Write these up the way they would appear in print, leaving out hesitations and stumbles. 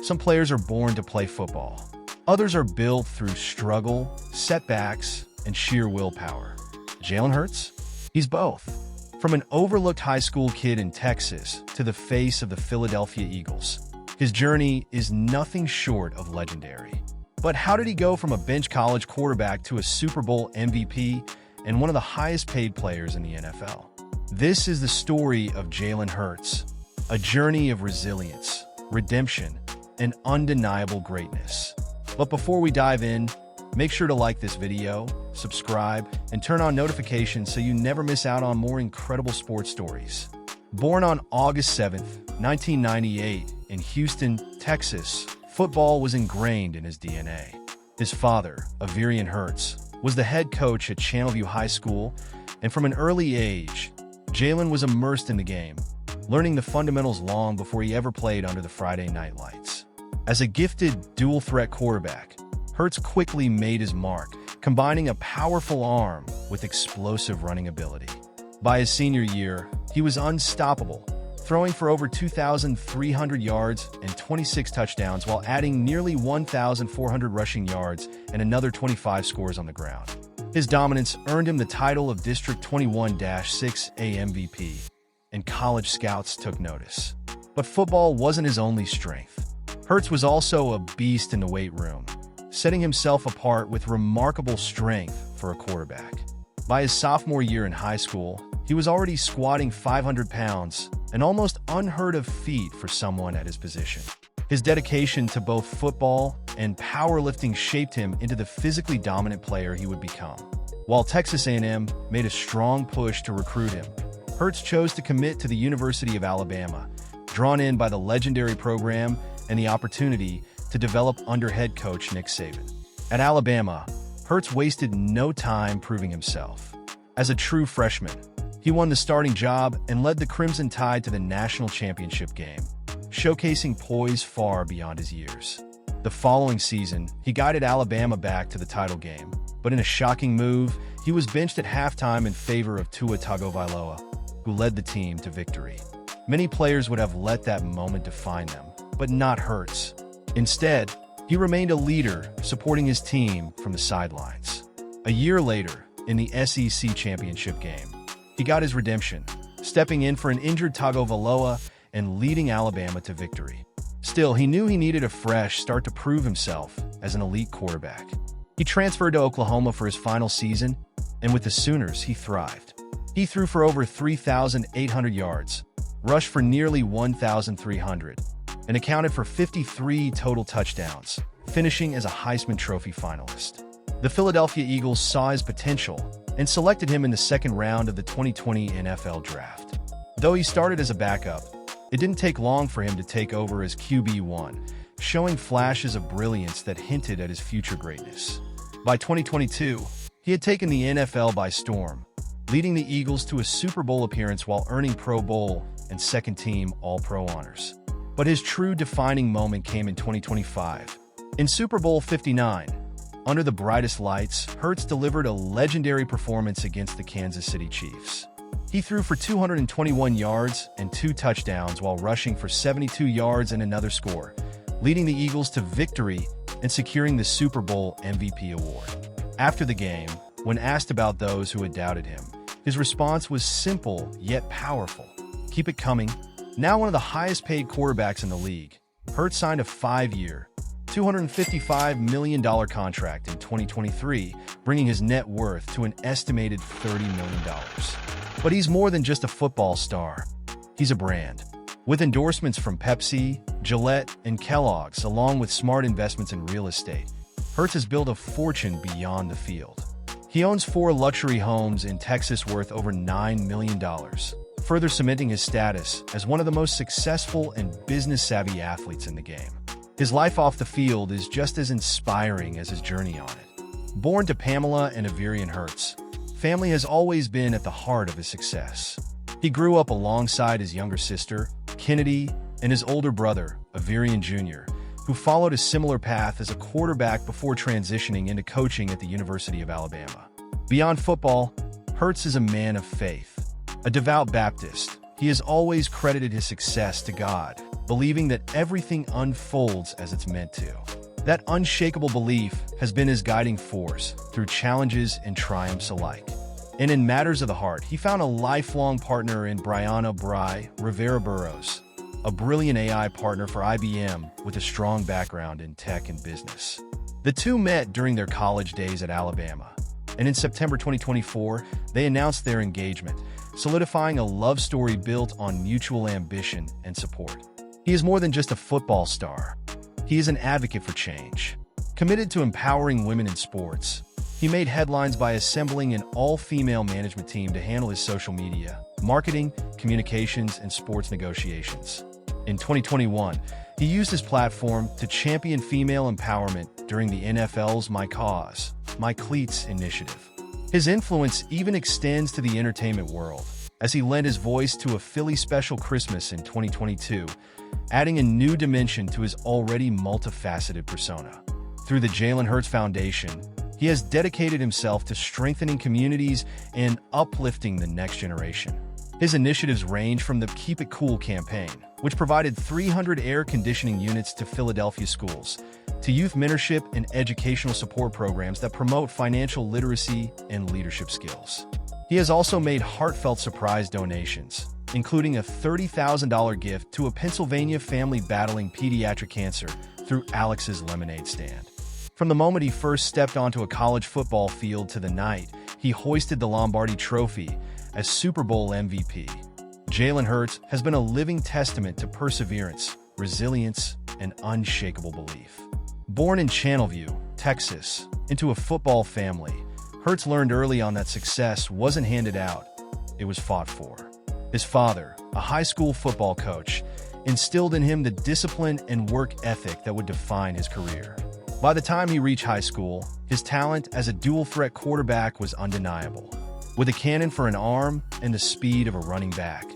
Some players are born to play football. Others are built through struggle, setbacks, and sheer willpower. Jalen Hurts? He's both. From an overlooked high school kid in Texas to the face of the Philadelphia Eagles, his journey is nothing short of legendary. But how did he go from a bench college quarterback to a Super Bowl MVP and one of the highest paid players in the NFL? This is the story of Jalen Hurts, a journey of resilience, redemption, and undeniable greatness. But before we dive in, make sure to like this video, subscribe, and turn on notifications so you never miss out on more incredible sports stories. Born on August 7, 1998, in Houston, Texas, football was ingrained in his DNA. His father, Advocacy Hurts, was the head coach at Channelview High School, and from an early age, Jalen was immersed in the game, learning the fundamentals long before he ever played under the Friday night lights. As a gifted, dual-threat quarterback, Hurts quickly made his mark, combining a powerful arm with explosive running ability. By his senior year, he was unstoppable, throwing for over 2,300 yards and 26 touchdowns while adding nearly 1,400 rushing yards and another 25 scores on the ground. His dominance earned him the title of District 21-6A MVP, and college scouts took notice. But football wasn't his only strength. Hurts was also a beast in the weight room, setting himself apart with remarkable strength for a quarterback. By his sophomore year in high school, he was already squatting 500 pounds, an almost unheard-of feat for someone at his position. His dedication to both football and powerlifting shaped him into the physically dominant player he would become. While Texas A&M made a strong push to recruit him, Hurts chose to commit to the University of Alabama, drawn in by the legendary program and the opportunity to develop under head coach Nick Saban. At Alabama, Hurts wasted no time proving himself. As a true freshman, he won the starting job and led the Crimson Tide to the national championship game, showcasing poise far beyond his years. The following season, he guided Alabama back to the title game, but in a shocking move, he was benched at halftime in favor of Tua Tagovailoa, who led the team to victory. Many players would have let that moment define them, but not Hurts. Instead, he remained a leader, supporting his team from the sidelines. A year later, in the SEC championship game, he got his redemption, stepping in for an injured Tagovailoa and leading Alabama to victory. Still, he knew he needed a fresh start to prove himself as an elite quarterback. He transferred to Oklahoma for his final season, and with the Sooners, he thrived. He threw for over 3,800 yards, rushed for nearly 1,300, and accounted for 53 total touchdowns, finishing as a Heisman Trophy finalist. The Philadelphia Eagles saw his potential and selected him in the second round of the 2020 NFL Draft. Though he started as a backup, it didn't take long for him to take over as QB1, showing flashes of brilliance that hinted at his future greatness. By 2022, he had taken the NFL by storm, leading the Eagles to a Super Bowl appearance while earning Pro Bowl and second-team All-Pro honors. But his true defining moment came in 2025. In Super Bowl LIX, under the brightest lights, Hurts delivered a legendary performance against the Kansas City Chiefs. He threw for 221 yards and 2 touchdowns while rushing for 72 yards and another score, leading the Eagles to victory and securing the Super Bowl MVP award. After the game, when asked about those who had doubted him, his response was simple yet powerful. "Keep it coming." Now one of the highest-paid quarterbacks in the league, Hurts signed a 5-year, $255 million contract in 2023, bringing his net worth to an estimated $30 million. But he's more than just a football star. He's a brand. With endorsements from Pepsi, Gillette, and Kellogg's, along with smart investments in real estate, Hurts has built a fortune beyond the field. He owns 4 luxury homes in Texas worth over $9 million, further cementing his status as one of the most successful and business-savvy athletes in the game. His life off the field is just as inspiring as his journey on it. Born to Pamela and Advocacy Hurts, family has always been at the heart of his success. He grew up alongside his younger sister, Kennedy, and his older brother, Advocacy Jr., who followed a similar path as a quarterback before transitioning into coaching at the University of Alabama. Beyond football, Hurts is a man of faith. A devout Baptist, he has always credited his success to God, believing that everything unfolds as it's meant to. That unshakable belief has been his guiding force through challenges and triumphs alike. And in matters of the heart, he found a lifelong partner in Brianna "Bri" Rivera-Burrows, a brilliant AI partner for IBM with a strong background in tech and business. The two met during their college days at Alabama, and in September 2024, they announced their engagement, solidifying a love story built on mutual ambition and support. He is more than just a football star. He is an advocate for change. Committed to empowering women in sports, he made headlines by assembling an all-female management team to handle his social media, marketing, communications, and sports negotiations. In 2021, he used his platform to champion female empowerment during the NFL's My Cause, My Cleats initiative. His influence even extends to the entertainment world, as he lent his voice to a Philly Special Christmas in 2022, adding a new dimension to his already multifaceted persona. Through the Jalen Hurts Foundation, he has dedicated himself to strengthening communities and uplifting the next generation. His initiatives range from the Keep It Cool campaign, which provided 300 air conditioning units to Philadelphia schools, to youth mentorship and educational support programs that promote financial literacy and leadership skills. He has also made heartfelt surprise donations, including a $30,000 gift to a Pennsylvania family battling pediatric cancer through Alex's Lemonade Stand. From the moment he first stepped onto a college football field to the night he hoisted the Lombardi Trophy as Super Bowl MVP, Jalen Hurts has been a living testament to perseverance, resilience, and unshakable belief. Born in Channelview, Texas, into a football family, Hurts learned early on that success wasn't handed out, it was fought for. His father, a high school football coach, instilled in him the discipline and work ethic that would define his career. By the time he reached high school, his talent as a dual-threat quarterback was undeniable. With a cannon for an arm and the speed of a running back,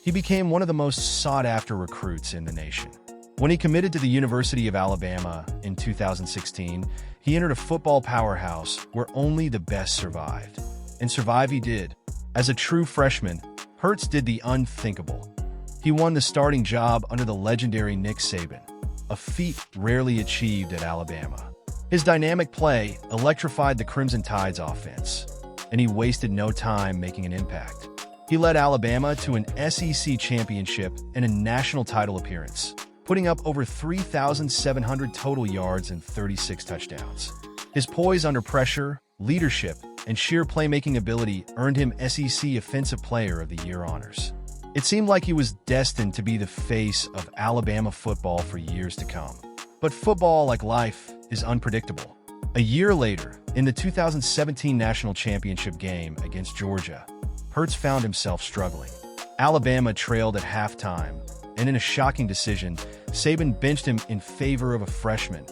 he became one of the most sought-after recruits in the nation. When he committed to the University of Alabama in 2016, he entered a football powerhouse where only the best survived. And survive he did. As a true freshman, Hurts did the unthinkable. He won the starting job under the legendary Nick Saban, a feat rarely achieved at Alabama. His dynamic play electrified the Crimson Tide's offense, and he wasted no time making an impact. He led Alabama to an SEC championship and a national title appearance, putting up over 3,700 total yards and 36 touchdowns. His poise under pressure, leadership, and sheer playmaking ability earned him SEC Offensive Player of the Year honors. It seemed like he was destined to be the face of Alabama football for years to come. But football, like life, is unpredictable. A year later, in the 2017 National Championship game against Georgia, Hurts found himself struggling. Alabama trailed at halftime, and in a shocking decision, Saban benched him in favor of a freshman,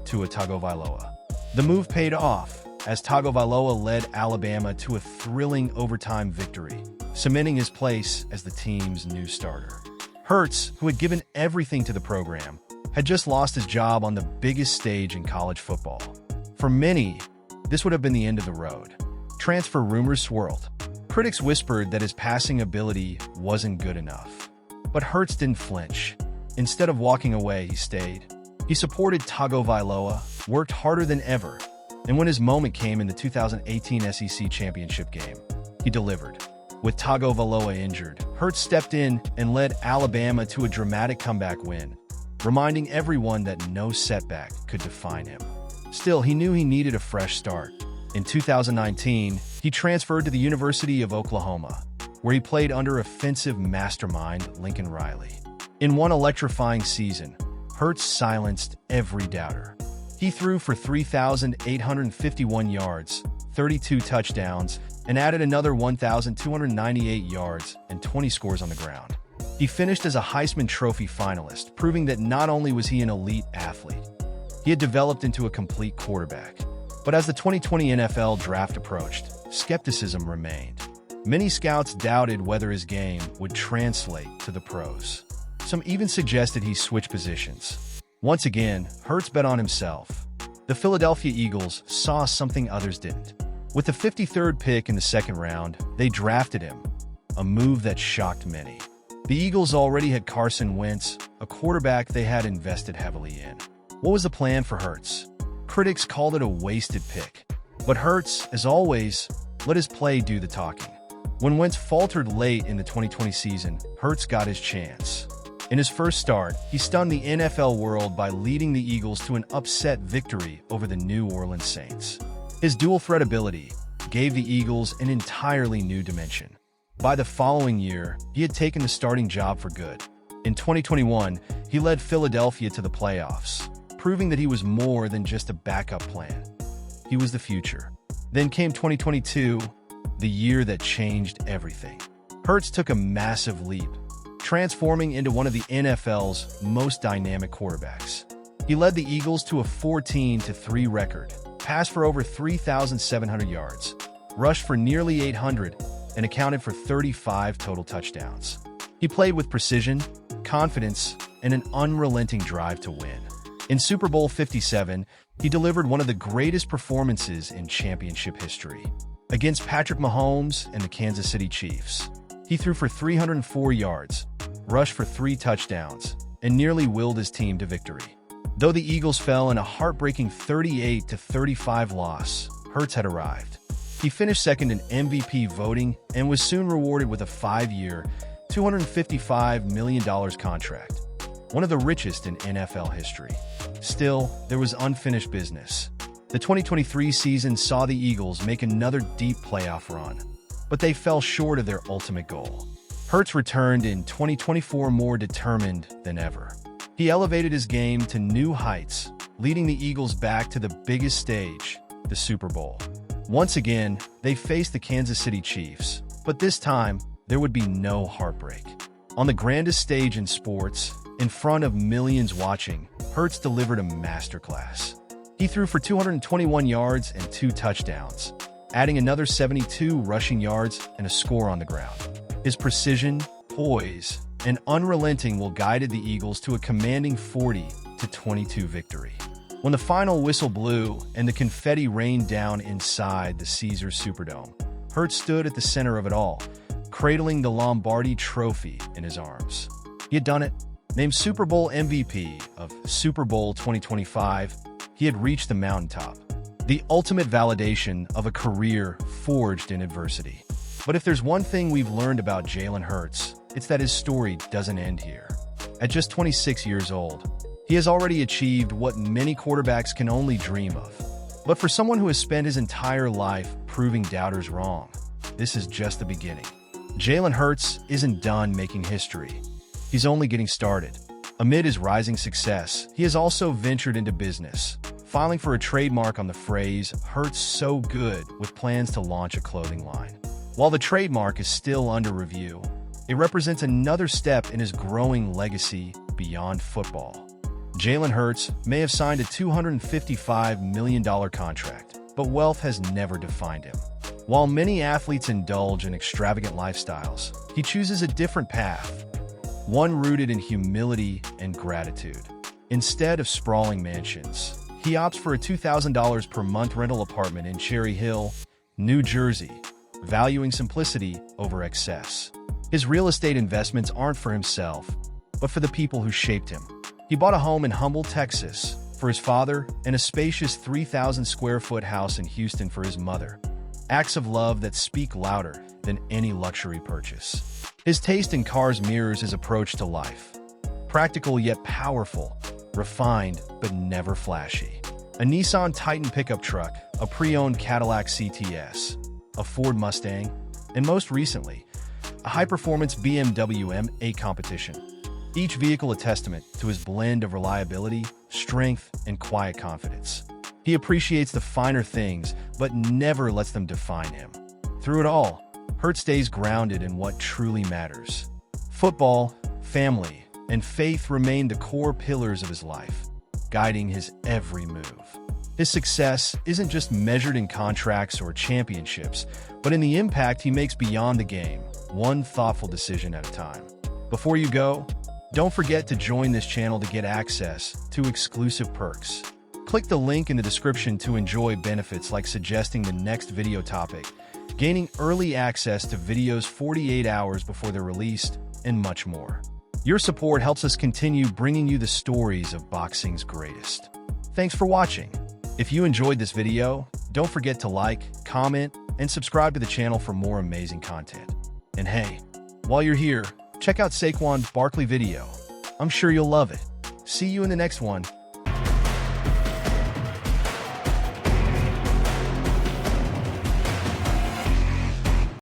Tua Tagovailoa. The move paid off, as Tagovailoa led Alabama to a thrilling overtime victory, cementing his place as the team's new starter. Hurts, who had given everything to the program, had just lost his job on the biggest stage in college football. For many, this would have been the end of the road. Transfer rumors swirled. Critics whispered that his passing ability wasn't good enough. But Hurts didn't flinch. Instead of walking away, he stayed. He supported Tagovailoa, worked harder than ever, and when his moment came in the 2018 SEC Championship game, he delivered. With Tagovailoa injured, Hurts stepped in and led Alabama to a dramatic comeback win, reminding everyone that no setback could define him. Still, he knew he needed a fresh start. In 2019, he transferred to the University of Oklahoma, where he played under offensive mastermind Lincoln Riley. In one electrifying season, Hurts silenced every doubter. He threw for 3,851 yards, 32 touchdowns, and added another 1,298 yards and 20 scores on the ground. He finished as a Heisman Trophy finalist, proving that not only was he an elite athlete, he had developed into a complete quarterback. But as the 2020 NFL draft approached, skepticism remained. Many scouts doubted whether his game would translate to the pros. Some even suggested he switch positions. Once again, Hurts bet on himself. The Philadelphia Eagles saw something others didn't. With the 53rd pick in the second round, they drafted him, a move that shocked many. The Eagles already had Carson Wentz, a quarterback they had invested heavily in. What was the plan for Hurts? Critics called it a wasted pick. But Hurts, as always, let his play do the talking. When Wentz faltered late in the 2020 season, Hurts got his chance. In his first start, he stunned the NFL world by leading the Eagles to an upset victory over the New Orleans Saints. His dual-threat ability gave the Eagles an entirely new dimension. By the following year, he had taken the starting job for good. In 2021, he led Philadelphia to the playoffs, proving that he was more than just a backup plan. He was the future. Then came 2022, the year that changed everything. Hurts took a massive leap, transforming into one of the NFL's most dynamic quarterbacks. He led the Eagles to a 14-3 record, passed for over 3,700 yards, rushed for nearly 800, and accounted for 35 total touchdowns. He played with precision, confidence, and an unrelenting drive to win. In Super Bowl LVII, he delivered one of the greatest performances in championship history. Against Patrick Mahomes and the Kansas City Chiefs, he threw for 304 yards, rushed for 3 touchdowns, and nearly willed his team to victory. Though the Eagles fell in a heartbreaking 38-35 loss, Hurts had arrived. He finished second in MVP voting and was soon rewarded with a 5-year, $255 million contract, one of the richest in NFL history. Still, there was unfinished business. The 2023 season saw the Eagles make another deep playoff run, but they fell short of their ultimate goal. Hurts returned in 2024 more determined than ever. He elevated his game to new heights, leading the Eagles back to the biggest stage, the Super Bowl. Once again, they faced the Kansas City Chiefs, but this time, there would be no heartbreak. On the grandest stage in sports, in front of millions watching, Hurts delivered a masterclass. He threw for 221 yards and 2 touchdowns, adding another 72 rushing yards and a score on the ground. His precision, poise, and unrelenting will guided the Eagles to a commanding 40-22 victory. When the final whistle blew and the confetti rained down inside the Caesars Superdome, Hurts stood at the center of it all, cradling the Lombardi Trophy in his arms. He had done it. Named Super Bowl MVP of Super Bowl 2025, he had reached the mountaintop, the ultimate validation of a career forged in adversity. But if there's one thing we've learned about Jalen Hurts, it's that his story doesn't end here. At just 26 years old, he has already achieved what many quarterbacks can only dream of. But for someone who has spent his entire life proving doubters wrong, this is just the beginning. Jalen Hurts isn't done making history. He's only getting started. Amid his rising success, he has also ventured into business, filing for a trademark on the phrase "Hurts so good," with plans to launch a clothing line. While the trademark is still under review, it represents another step in his growing legacy beyond football. Jalen Hurts may have signed a $255 million contract, but wealth has never defined him. While many athletes indulge in extravagant lifestyles, he chooses a different path, one rooted in humility and gratitude. Instead of sprawling mansions, he opts for a $2,000 per month rental apartment in Cherry Hill, New Jersey, valuing simplicity over excess. His real estate investments aren't for himself, but for the people who shaped him. He bought a home in Humble, Texas, for his father, and a spacious 3,000-square-foot house in Houston for his mother. Acts of love that speak louder than any luxury purchase. His taste in cars mirrors his approach to life. Practical yet powerful, refined but never flashy. A Nissan Titan pickup truck, a pre-owned Cadillac CTS, a Ford Mustang, and most recently, a high-performance BMW M8 competition. Each vehicle a testament to his blend of reliability, strength, and quiet confidence. He appreciates the finer things, but never lets them define him. Through it all, Hurts stays grounded in what truly matters. Football, family, and faith remain the core pillars of his life, guiding his every move. His success isn't just measured in contracts or championships, but in the impact he makes beyond the game, one thoughtful decision at a time. Before you go, don't forget to join this channel to get access to exclusive perks. Click the link in the description to enjoy benefits like suggesting the next video topic, gaining early access to videos 48 hours before they're released, and much more. Your support helps us continue bringing you the stories of boxing's greatest. Thanks for watching. If you enjoyed this video, don't forget to like, comment, and subscribe to the channel for more amazing content. And hey, while you're here, check out Saquon's Barkley video. I'm sure you'll love it. See you in the next one.